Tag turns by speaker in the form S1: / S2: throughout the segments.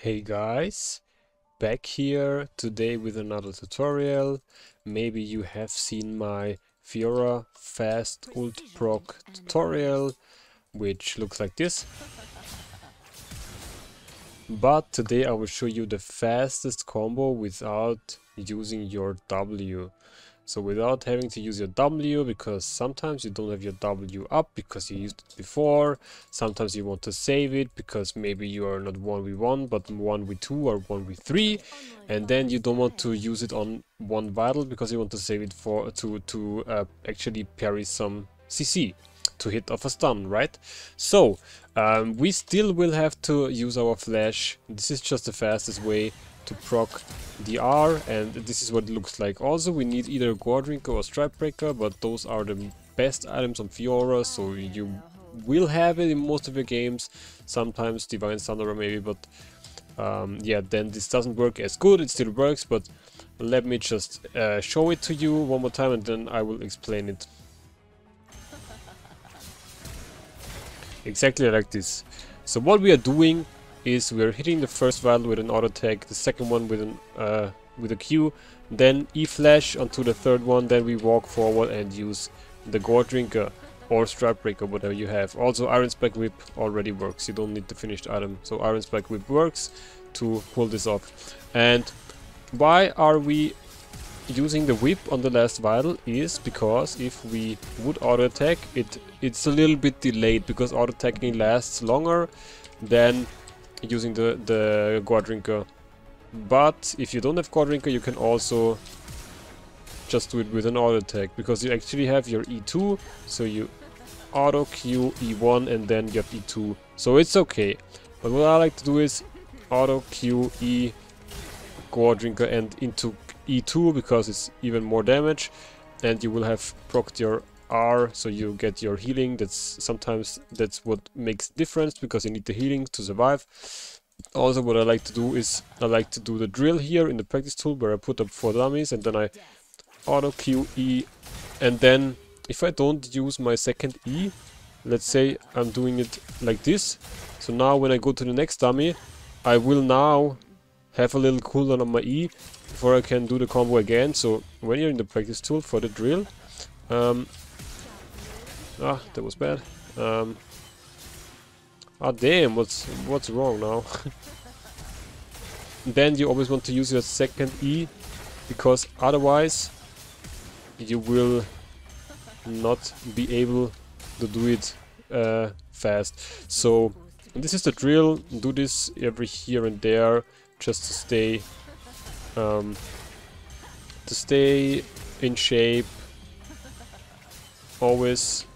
S1: Hey guys, back here today with another tutorial. Maybe you have seen my Fiora Fast Ult Proc tutorial, which looks like this. But today I will show you the fastest combo without using your W. So without having to use your W, because sometimes you don't have your W up because you used it before. Sometimes you want to save it because maybe you are not 1v1 but 1v2 or 1v3, and then you don't want to use it on one vital because you want to save it for to actually parry some CC to hit off a stun, right? So we still will have to use our flash. This is just the fastest way to proc the R, and this is what it looks like. Also, we need either Guard Drinker or Stripe Breaker, but those are the best items on Fiora, so you will have it in most of your games. Sometimes Divine Thunderer maybe, but yeah, then this doesn't work as good. It still works, but let me just show it to you one more time and then I will explain it. Exactly like this. So what we are doing is we are hitting the first vital with an auto attack, the second one with a Q, then E flash onto the third one, then we walk forward and use the Gore Drinker or Stripe Breaker, whatever you have. Also Iron Spike Whip already works, you don't need the finished item, so Iron Spike Whip works to pull this off. And why are we using the whip on the last vital is because if we would auto attack, it's a little bit delayed because auto attacking lasts longer than using the Guard Drinker. But if you don't have Guard Drinker, you can also just do it with an auto attack because you actually have your E2, so you auto Q E1 and then your E2, so it's okay. But what I like to do is auto Q E Guard Drinker and into E2 because it's even more damage, and you will have procced your R, so you get your healing. That's what makes difference because you need the healing to survive. Also, what I like to do is I like to do the drill here in the practice tool where I put up 4 dummies and then I auto Q E, and then if I don't use my second E, let's say I'm doing it like this, so now when I go to the next dummy I will now have a little cooldown on my E before I can do the combo again. So when you're in the practice tool for the drill, that was bad. Damn, what's wrong now? Then you always want to use your second E because otherwise you will not be able to do it fast. So this is the drill. Do this every here and there just to stay in shape. Always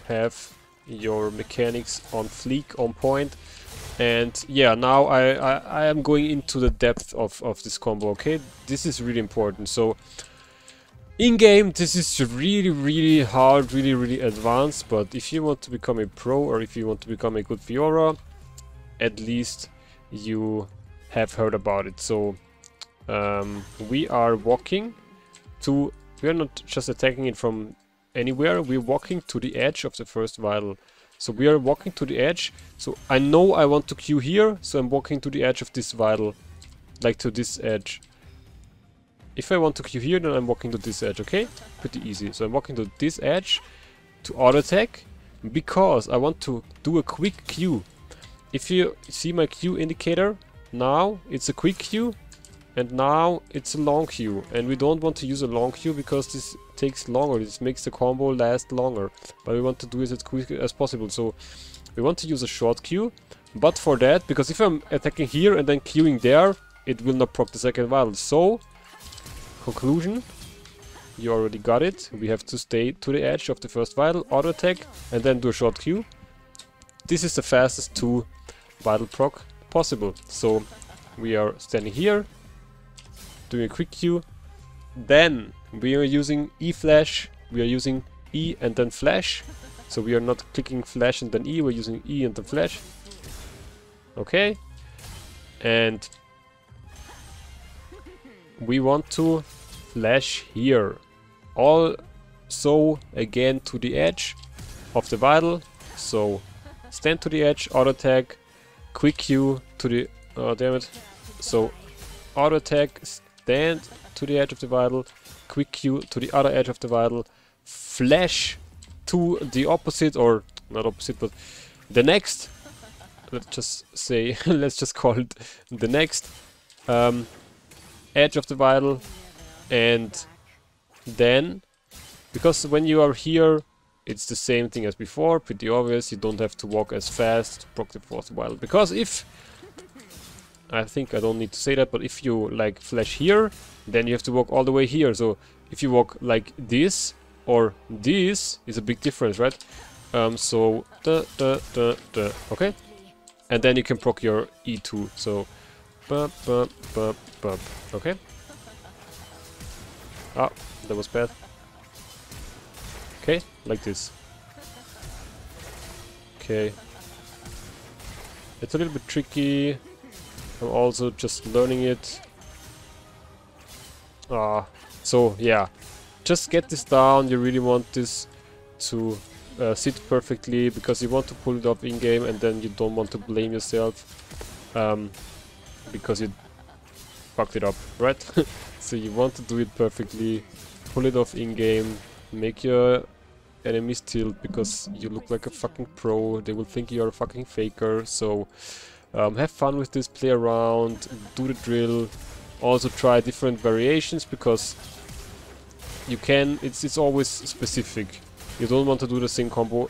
S1: have your mechanics on fleek, on point. And yeah, now I am going into the depth of this combo, okay? This is really important. So in game this is really hard, really advanced, but if you want to become a pro or if you want to become a good Fiora, at least you have heard about it. So we are walking to, we are not just attacking it from anywhere, we're walking to the edge of the first vital. So we are walking to the edge, so I know I want to queue here, so I'm walking to the edge of this vital, like to this edge. If I want to queue here, then I'm walking to this edge, okay? Pretty easy. So I'm walking to this edge to auto attack because I want to do a quick queue. If you see my queue indicator, now it's a quick queue and now it's a long queue, and we don't want to use a long queue because this takes longer, this makes the combo last longer, but we want to do it as quick as possible. So we want to use a short queue, but for that, because if I'm attacking here and then queuing there, it will not proc the second vital. So conclusion, you already got it, we have to stay to the edge of the first vital, auto attack and then do a short queue. This is the fastest 2 vital proc possible. So we are standing here doing a quick queue, then we are using E flash, we are using E and then flash, so we are not clicking flash and then E, we're using E and then flash, okay? And we want to flash here, also again to the edge of the vital. So stand to the edge, auto attack, quick Q to the Oh, damn it. So, auto attack, stand to the edge of the Vital, quick Q to the other edge of the Vital, flash to the opposite, or not opposite, but the next, let's just say, let's just call it the next edge of the Vital, and then, because when you are here, it's the same thing as before, pretty obvious, you don't have to walk as fast to proc the fourth Vital, because if, I think I don't need to say that, but if you like flash here, then you have to walk all the way here. So if you walk like this or this, is a big difference, right? So okay, and then you can proc your E2. So okay. Ah, that was bad. Okay, like this. Okay, it's a little bit tricky. I'm also just learning it. So yeah, just get this down. You really want this to sit perfectly, because you want to pull it off in game, and then you don't want to blame yourself because you fucked it up, right? So you want to do it perfectly, pull it off in game, make your enemies tilt because you look like a fucking pro. They will think you're a fucking faker. So have fun with this, play around, do the drill, also try different variations, because you can, it's always specific. You don't want to do the same combo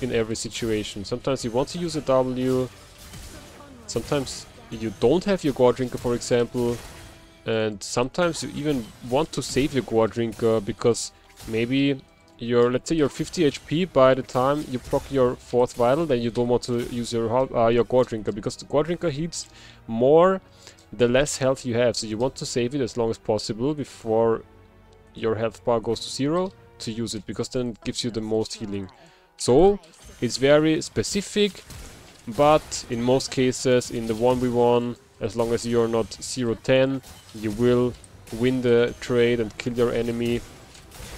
S1: in every situation. Sometimes you want to use a W, sometimes you don't have your Gore Drinker, for example, and sometimes you even want to save your Gore Drinker because maybe you're, let's say you're 50 HP by the time you proc your fourth Vital, then you don't want to use your Gore Drinker, because the Gore Drinker heals more the less health you have. So you want to save it as long as possible before your health bar goes to 0 to use it, because then it gives you the most healing. So it's very specific, but in most cases in the 1v1, as long as you're not 0-10, you will win the trade and kill your enemy,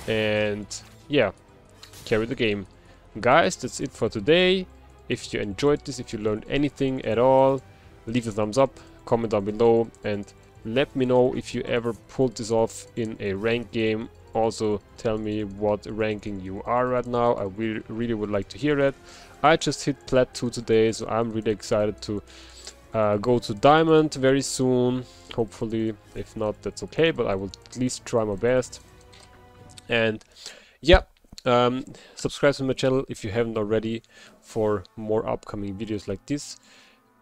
S1: and yeah, carry the game. Guys, that's it for today. If you enjoyed this, if you learned anything at all, leave a thumbs up, comment down below, and let me know if you ever pulled this off in a ranked game. Also tell me what ranking you are right now. I really would like to hear that. I just hit Plat 2 today, so I'm really excited to go to Diamond very soon. Hopefully, if not, that's okay, but I will at least try my best. And yeah, subscribe to my channel if you haven't already for more upcoming videos like this.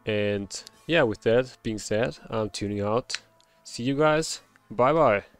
S1: And yeah, with that being said, I'm tuning out. See you guys. Bye bye.